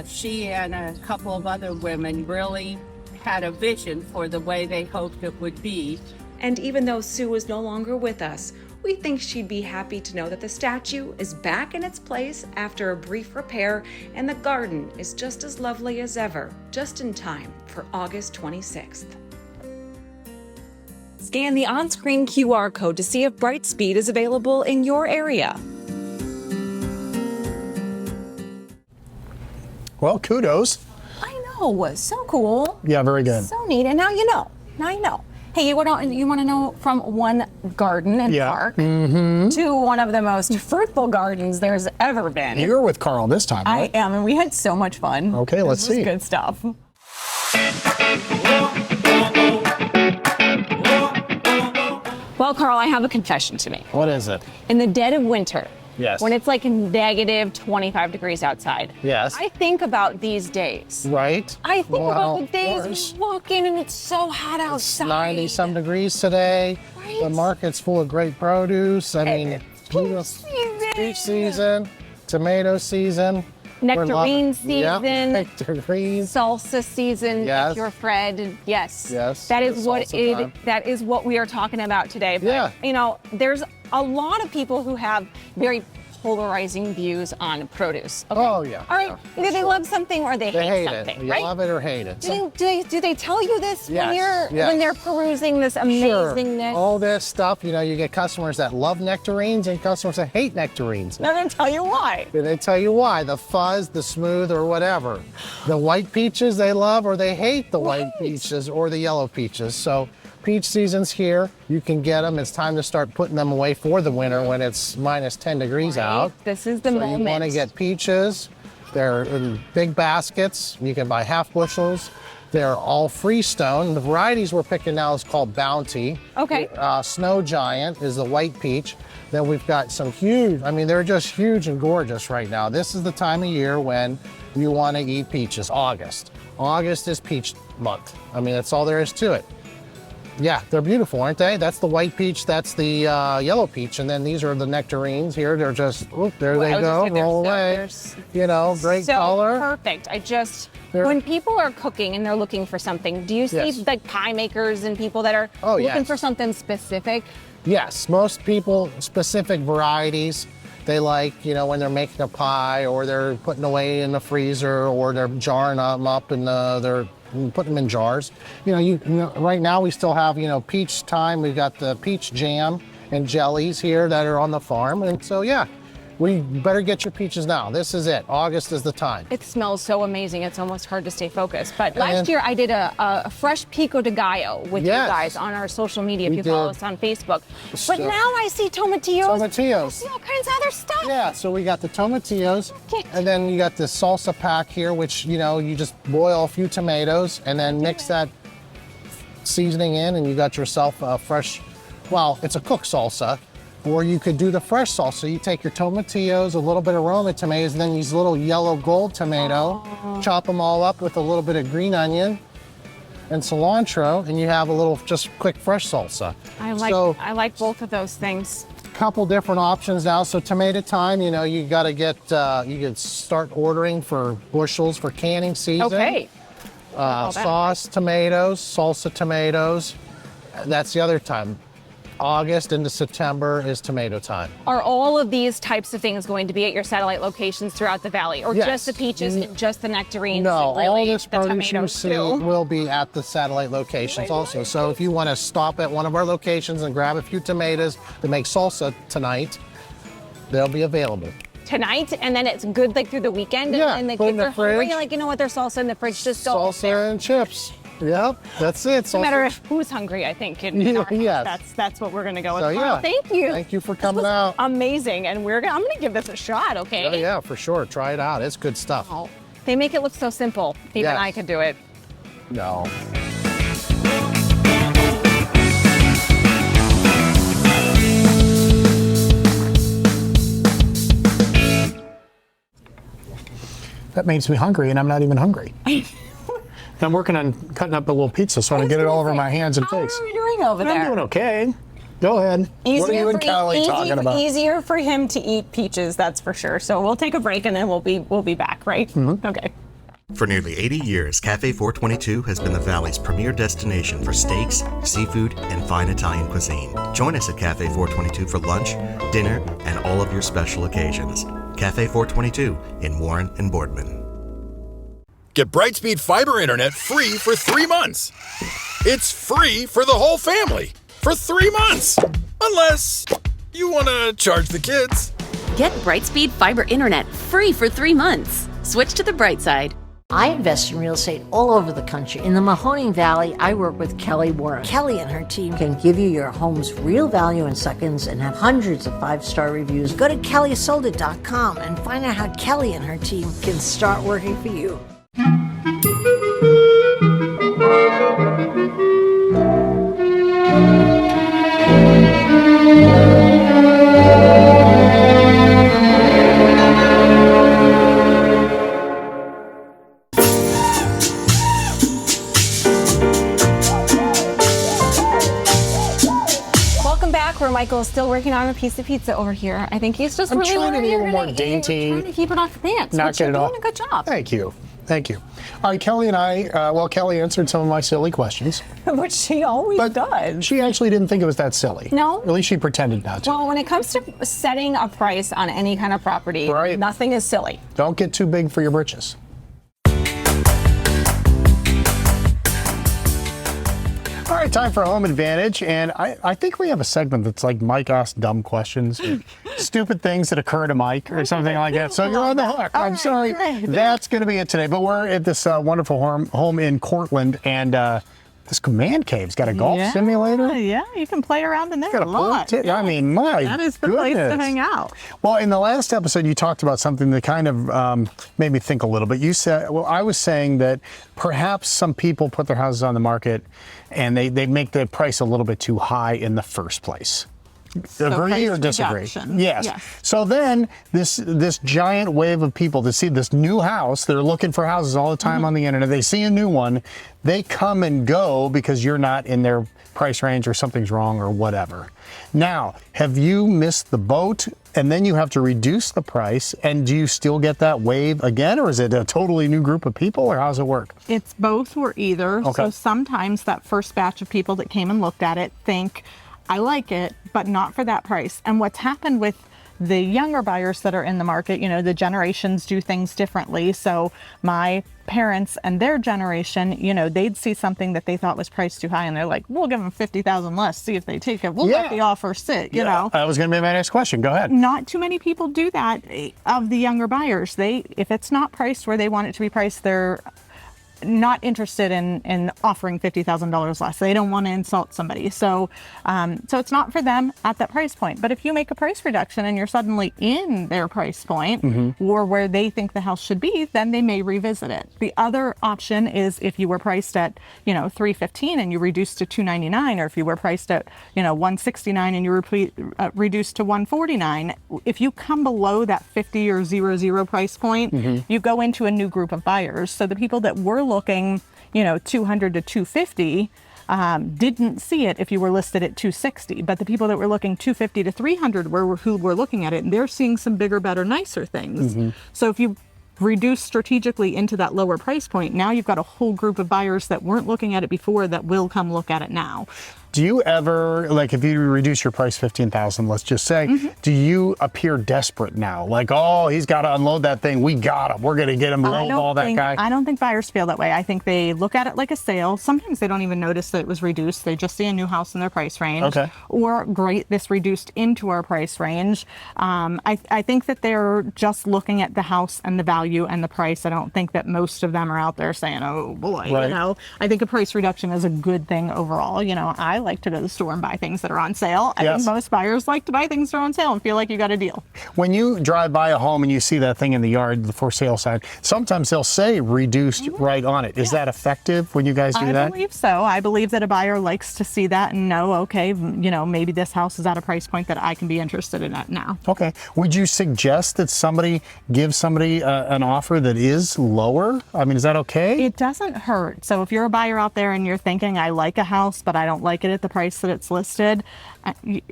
she and a couple of other women really had a vision for the way they hoped it would be. And even though Sue is no longer with us, we think she'd be happy to know that the statue is back in its place after a brief repair, and the garden is just as lovely as ever, just in time for August 26th. Scan the on-screen QR code to see if Brightspeed is available in your area. Well, kudos. Was so cool. Yeah, very good. So neat. And now you know. Now you know. Hey, you want to know from one garden and park to one of the most fruitful gardens there's ever been. You're with Carl this time, right? I am, and we had so much fun. Okay, let's see. Good stuff. Well, Carl, I have a confession to make. What is it? In the dead of winter, yes, when it's like negative 25 degrees outside, yes, I think about these days. Right. I think about the days you walk in and it's so hot outside. 90 some degrees today. Right? The market's full of great produce. I mean, peach season, tomato season. Nectarine season, nectarine, salsa season. Yes. If you're Fred, yes, yes, that is that is what we are talking about today. But, yeah, you know, there's a lot of people who have very polarizing views on produce. Okay? Oh yeah. All right. Either they love something or they hate something. It. You right? love it or hate it. Do they tell you this yes. when they're perusing this amazingness? Sure. All this stuff, you know, you get customers that love nectarines and customers that hate nectarines. They're gonna tell you why. They tell you why. The fuzz, the smooth, or whatever. The white peaches they love or they hate the white peaches or the yellow peaches. So peach season's here. You can get them. It's time to start putting them away for the winter when it's minus 10 degrees out. This is the moment. You want to get peaches. They're in big baskets. You can buy half bushels. They're all freestone. The varieties we're picking now is called Bounty. Okay. Snow Giant is the white peach. Then we've got some huge, I mean, they're just huge and gorgeous right now. This is the time of year when you want to eat peaches, August. August is peach month. I mean, that's all there is to it. Yeah, they're beautiful, aren't they? That's the white peach, that's the yellow peach, and then these are the nectarines here. They're just, there they go, roll away. You know, great color. Perfect. When people are cooking and they're looking for something, do you see like pie makers and people that are looking for something specific? Yes, most people, specific varieties. They like, you know, when they're making a pie or they're putting away in the freezer or they're jarring them up and they're putting them in jars. You know, right now we still have, you know, peach time. We've got the peach jam and jellies here that are on the farm. And so, yeah, we better get your peaches now. This is it. August is the time. It smells so amazing. It's almost hard to stay focused. But last year I did a fresh pico de gallo with you guys on our social media if you follow us on Facebook. But now I see tomatillos. I see all kinds of other stuff. Yeah, so we got the tomatillos, and then you got the salsa pack here, which, you know, you just boil a few tomatoes and then mix that seasoning in, and you got yourself a fresh, well, it's a cooked salsa. Or you could do the fresh salsa. You take your tomatillos, a little bit of Roma tomatoes, and then these little yellow gold tomato, chop them all up with a little bit of green onion and cilantro, and you have a little just quick fresh salsa. I like both of those things. Couple different options now. So tomato time, you know, you got to get, you can start ordering for bushels for canning season. Okay. Sauce tomatoes, salsa tomatoes. That's the other time. August into September is tomato time. Are all of these types of things going to be at your satellite locations throughout the valley, or Yes. just the peaches and just the nectarines? No, and really all this the produce you tomatoes see too? will be at the satellite locations also. So if you want to stop at one of our locations and grab a few tomatoes to make salsa tonight, they'll be available. Tonight, and then it's good like through the weekend. Yeah, and the put in kids the are hungry, fridge. like, you know what, there's salsa in the fridge, just don't. Salsa and chips. Yep, that's it. No matter who's hungry, I think. In our house, Yes. that's what we're gonna go with. So, Wow, yeah. thank you. Thank you for This coming was out. Amazing, and I'm gonna give this a shot. Okay. Oh yeah, for sure. Try it out. It's good stuff. Oh, they make it look so simple. Even Yes. I could do it. No. That makes me hungry, and I'm not even hungry. I'm working on cutting up a little pizza, so I want to get it all over my hands and face. How are you doing over there? I'm doing okay. Go ahead. What are you and Kelly talking about? Easier for him to eat peaches, that's for sure. So we'll take a break and then we'll be back, right? Mm-hmm. Okay. For nearly 80 years, Cafe 422 has been the Valley's premier destination for steaks, seafood, and fine Italian cuisine. Join us at Cafe 422 for lunch, dinner, and all of your special occasions. Cafe 422 in Warren and Boardman. Get Brightspeed Fiber Internet free for 3 months. It's free for the whole family for 3 months. Unless you want to charge the kids. Get Brightspeed Fiber Internet free for 3 months. Switch to the bright side. I invest in real estate all over the country. In the Mahoning Valley, I work with Kelly Warren. Kelly and her team can give you your home's real value in seconds and have hundreds of 5-star reviews. Go to kellysoldit.com and find out how Kelly and her team can start working for you. Welcome back. Where Michael is still working on a piece of pizza over here. I think he's just I'm really trying to be a little learning more to dainty. Trying to keep it off the pants. Not But get you're it off. doing a good job. Thank you. Thank you. All right, Kelly and I, Kelly answered some of my silly questions. Which she always does. She actually didn't think it was that silly. No? At least she pretended not to. Well, when it comes to setting a price on any kind of property, nothing is silly. Don't get too big for your britches. All right, time for Home Advantage, and I think we have a segment that's like Mike asks dumb questions, or stupid things that occur to Mike, or something like that. So you're on the hook. I'm sorry. That's going to be it today. But we're at this wonderful home in Cortland, and this man cave's got a golf simulator. Yeah, you can play around in there Got a lot. I mean, my That is the place to hang out. Well, in the last episode, you talked about something that kind of made me think a little bit. You said, well, I was saying that perhaps some people put their houses on the market and they make the price a little bit too high in the first place. So Agree price or disagree? reduction. Yes. So then this giant wave of people that see this new house, they're looking for houses all the time on the internet. They see a new one, they come and go because you're not in their price range or something's wrong or whatever. Now, have you missed the boat and then you have to reduce the price, and do you still get that wave again, or is it a totally new group of people, or how does it work? It's both or either. Okay. So sometimes that first batch of people that came and looked at it think, I like it, but not for that price. And what's happened with the younger buyers that are in the market, you know, the generations do things differently. So my parents and their generation, you know, they'd see something that they thought was priced too high and they're like, we'll give them $50,000 less, see if they take it. We'll let the offer sit, you know. That was going to be my next question. Go ahead. Not too many people do that of the younger buyers. If it's not priced where they want it to be priced, they're not interested in offering $50,000 less. They don't want to insult somebody. So it's not for them at that price point. But if you make a price reduction and you're suddenly in their price point or where they think the house should be, then they may revisit it. The other option is if you were priced at, you know, $315 and you reduced to $299, or if you were priced at, you know, $169 and you reduced to $149. If you come below that 50 or 00 price point, you go into a new group of buyers. So the people that were looking, you know, 200 to 250 didn't see it if you were listed at 260, but the people that were looking 250 to 300 who were looking at it, and they're seeing some bigger, better, nicer things. So if you reduce strategically into that lower price point, now you've got a whole group of buyers that weren't looking at it before that will come look at it now. Do you ever, like, if you reduce your price $15,000, let's just say, do you appear desperate now? Like, oh, he's got to unload that thing. We got him. We're going to get him lowball that guy. I don't think buyers feel that way. I think they look at it like a sale. Sometimes they don't even notice that it was reduced. They just see a new house in their price range. Okay. Or, great, this reduced into our price range. I think that they're just looking at the house and the value and the price. I don't think that most of them are out there saying, oh boy, Right. you know. I think a price reduction is a good thing overall. You know, I like to go to the store and buy things that are on sale. I think most buyers like to buy things that are on sale and feel like you got a deal. When you drive by a home and you see that thing in the yard, the for sale sign, sometimes they'll say reduced right on it. Is that effective when you guys do that? I believe so. I believe that a buyer likes to see that and know, okay, you know, maybe this house is at a price point that I can be interested in it now. Okay. Would you suggest that somebody give somebody an offer that is lower? I mean, is that okay? It doesn't hurt. So if you're a buyer out there and you're thinking, I like a house, but I don't like it at the price that it's listed,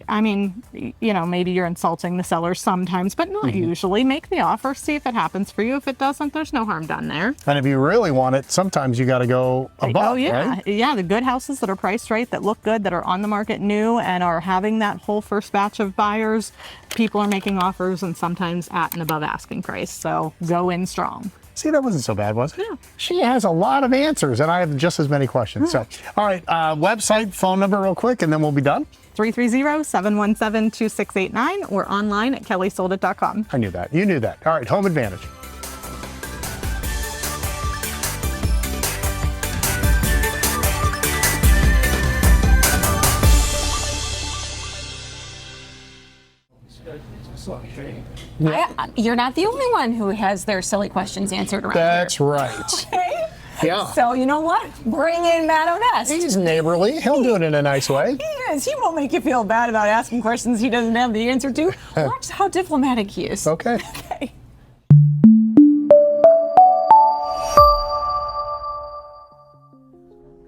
I mean, you know, maybe you're insulting the seller sometimes, but not usually. Make the offer, see if it happens for you. If it doesn't, there's no harm done there. And if you really want it, sometimes you got to go above, Oh yeah, right? yeah. The good houses that are priced right, that look good, that are on the market new, and are having that whole first batch of buyers. People are making offers, and sometimes at and above asking price. So go in strong. See, that wasn't so bad, was it? Yeah. She has a lot of answers, and I have just as many questions. So, all right, website, phone number real quick, and then we'll be done. 330-717-2689 or online at kellysoldit.com. I knew that. You knew that. All right, home advantage. You're not the only one who has their silly questions answered around That's here. right. Okay? Yeah. So you know what? Bring in Matt Onest. He's neighborly. He'll do it in a nice way. He is. He won't make you feel bad about asking questions he doesn't have the answer to. Watch how diplomatic he is. Okay. Okay.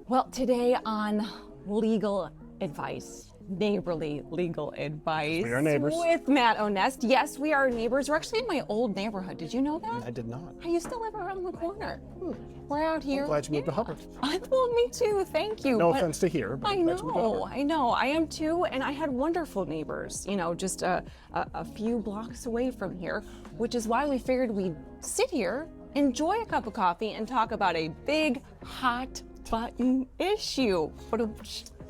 Well, today on legal advice, neighborly legal advice. We are neighbors. With Matt Onest. Yes, we are neighbors. We're actually in my old neighborhood. Did you know that? I did not. I used to live around the corner. We're out here. I'm glad you moved to Hubbard. Well, me too. Thank you. No But offense to here, but I I'm glad you moved to know. Hubbard. I know. I am too. And I had wonderful neighbors, you know, just a few blocks away from here, which is why we figured we'd sit here, enjoy a cup of coffee, and talk about a big, hot button issue.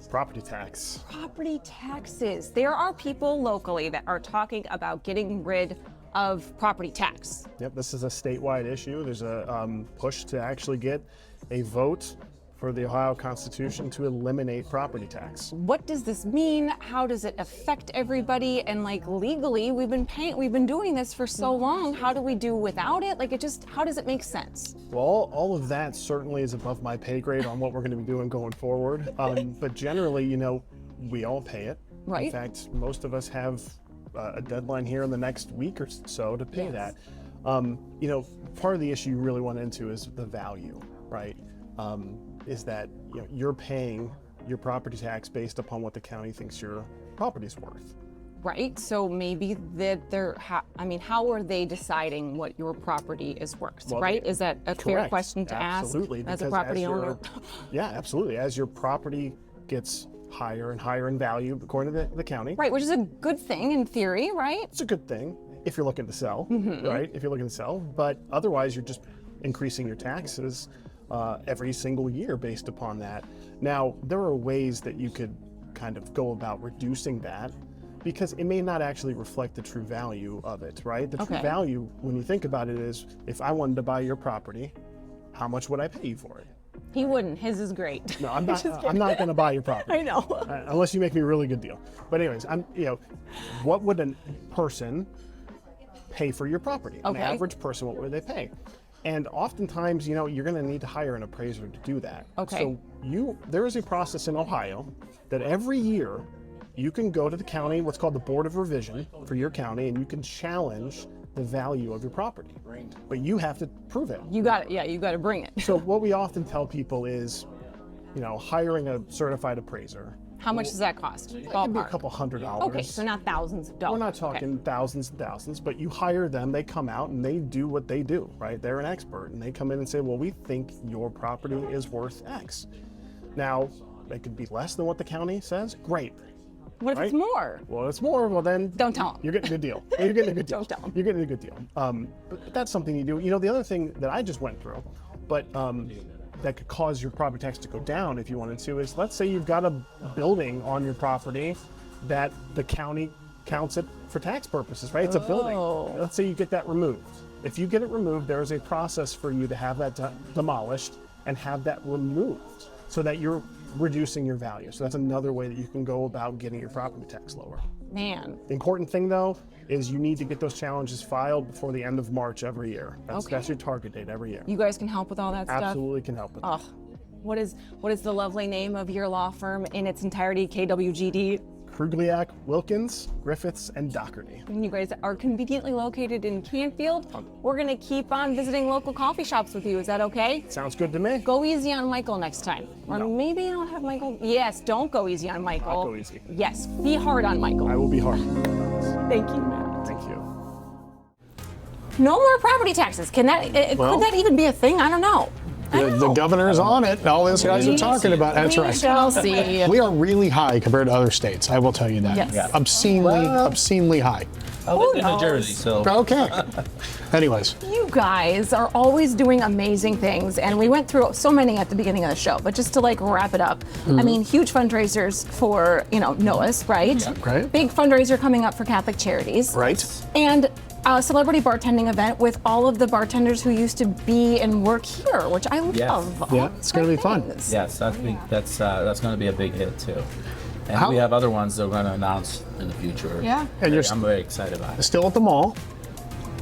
Property tax. Property taxes. There are people locally that are talking about getting rid of property tax. Yep, this is a statewide issue. There's a push to actually get a vote for the Ohio Constitution to eliminate property tax. What does this mean? How does it affect everybody? And like legally, we've been doing this for so long. How do we do without it? Like how does it make sense? Well, all of that certainly is above my pay grade on what we're going to be doing going forward. But generally, you know, we all pay it. Right. In fact, most of us have a deadline here in the next week or so to pay that. You know, part of the issue you really went into is the value, right? Is that, you know, you're paying your property tax based upon what the county thinks your property's worth. Right. So maybe that how are they deciding what your property is worth? Well, right. Is that a fair correct. question to Absolutely, ask as a because property owner? Yeah, absolutely. As your property gets higher and higher in value, according to the county. Right, which is a good thing in theory, right? It's a good thing if you're looking to sell, Mhm. right? If you're looking to sell, but otherwise you're just increasing your taxes every single year based upon that. Now, there are ways that you could kind of go about reducing that because it may not actually reflect the true value of it, right? The true Okay. value, when you think about it, is if I wanted to buy your property, how much would I pay you for it? He wouldn't. His is great. No, I'm not. Just kidding. I'm not going to buy your property. I know. Unless you make me a really good deal. But anyways, you know, what would a person pay for your property? Okay. An average person, what would they pay? And oftentimes, you know, you're going to need to hire an appraiser to do that. Okay. So there is a process in Ohio that every year you can go to the county, what's called the Board of Revision for your county, and you can challenge the value of your property. But you have to prove it. You got it. Yeah, you got to bring it. So what we often tell people is, you know, hiring a certified appraiser. How much does that cost? It can be a couple $100. Okay, so not thousands of dollars. We're not talking thousands and thousands, but you hire them, they come out and they do what they do, right? They're an expert and they come in and say, well, we think your property is worth X. Now, It could be less than what the county says. Great. What if it's more? Well, it's more. Well, then don't tell them. You're getting a good deal. You're getting a good deal. Don't tell them. You're getting a good deal. But that's something you do. You know, the other thing that I just went through, but that could cause your property tax to go down if you wanted to, is let's say you've got a building on your property that the county counts it for tax purposes, right? It's a building. Let's say you get that removed. If you get it removed, there is a process for you to have that demolished and have that removed so that you're reducing your value. So that's another way that you can go about getting your property tax lower. Man. The important thing though is you need to get those challenges filed before the end of March every year. That's your target date every year. You guys can help with all that stuff? Absolutely can help with that. What is the lovely name of your law firm in its entirety? KWGD? Krugliak, Wilkins, Griffiths, and Doherty. And you guys are conveniently located in Canfield. We're gonna keep on visiting local coffee shops with you. Is that okay? Sounds good to me. Go easy on Michael next time. Or maybe you don't have Michael. Yes, don't go easy on Michael. Not go easy. Yes, be hard on Michael. I will be hard. Thank you, Matt. Thank you. No more property taxes. Can that, could that even be a thing? I don't know. The governor's on it. All those guys are talking about. That's right. We shall see. We are really high compared to other states. I will tell you that. Yes. Yeah. Obscenely high. I live in New Jersey, so. Okay. Anyways. You guys are always doing amazing things, and we went through so many at the beginning of the show, but just to like wrap it up, I mean, huge fundraisers for, NOAA's, right? Yeah, right. Big fundraiser coming up for Catholic Charities. Right. And a celebrity bartending event with all of the bartenders who used to be and work here, which I love. Yeah, it's going to be fun. Yes, I think that's going to be a big hit too. And we have other ones that we're going to announce in the future. Yeah. And I'm very excited about it. Still at the mall,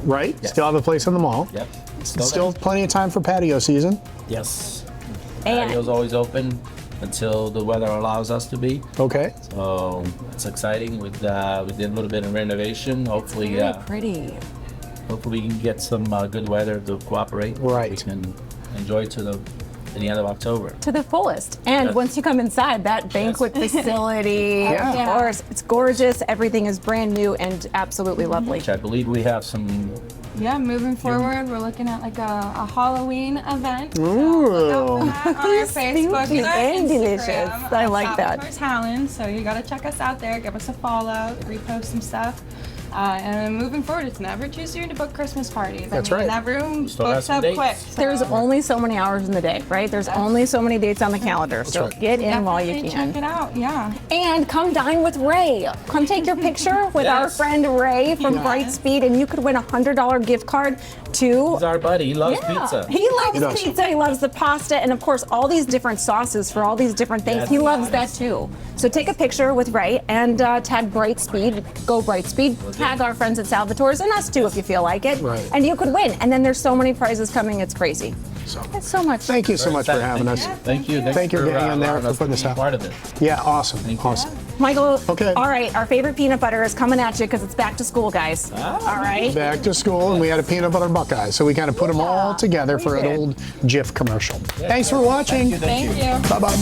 right? Yes. Still have a place in the mall. Yep. Still plenty of time for patio season. Yes. Patio's always open until the weather allows us to be. Okay. So it's exciting. We did a little bit of renovation. Hopefully, Very pretty. Hopefully we can get some good weather to cooperate. Right. We can enjoy to the end of October. To the fullest. And once you come inside, that banquet facility, of course, it's gorgeous. Everything is brand new and absolutely lovely. Which I believe we have some. Yeah, moving forward, we're looking at like a Halloween event. Ooh. So look out for that on our Facebook Spooky and our and Instagram. delicious. I like that. Salvatore's Howland, so you got to check us out there. Give us a follow, repost some stuff. And then moving forward, it's never too soon to book Christmas parties. That's I mean, right. That room Still have books some up dates. quick. So. There's only so many hours in the day, right? There's only so many dates on the calendar. So right. get in while you Definitely can. Check it out, yeah. And come dine with Ray. Come take your picture with our friend Ray from Brightspeed, and you could win a $100 gift card to. He's our buddy. He loves pizza. He loves pizza. He loves the pasta, and of course, all these different sauces for all these different things. He loves that too. So take a picture with Ray and tag Brightspeed. Go Brightspeed. Tag our friends at Salvatore's and us too if you feel like it. Right. And you could win. And then there's so many prizes coming. It's crazy. So. It's so much. Thank you so much for having us. Thank you. Thank you for getting in there for putting this out. Part of it. Yeah, awesome. Awesome. Michael, Okay. All right, our favorite peanut butter is coming at you because it's back to school, guys. All right. Back to school, and we had a peanut butter Buckeye, so we kind of put them all together for an old Jif commercial. Thanks for watching. Thank you. Bye-bye.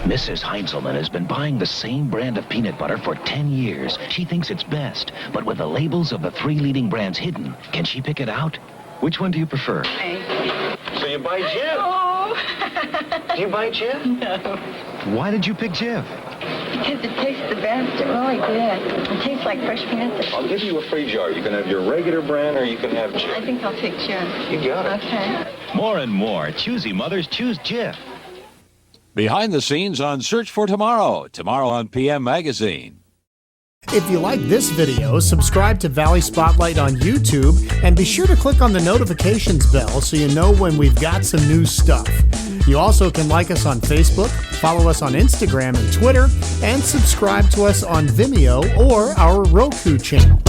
Mrs. Heinzelman has been buying the same brand of peanut butter for 10 years. She thinks it's best, but with the labels of the 3 leading brands hidden, can she pick it out? Which one do you prefer? So you buy Jif? Oh. Do you buy Jif? No. Why did you pick Jif? Because it tastes the best. It really did. It tastes like fresh peanuts. I'll give you a free jar. You can have your regular brand or you can have Jif. I think I'll take Jif. You got it. Okay. More and more choosy mothers choose Jif. Behind the scenes on Search for Tomorrow on PM Magazine. If you like this video, subscribe to Valley Spotlight on YouTube and be sure to click on the notifications bell so you know when we've got some new stuff. You also can like us on Facebook, follow us on Instagram and Twitter, and subscribe to us on Vimeo or our Roku channel.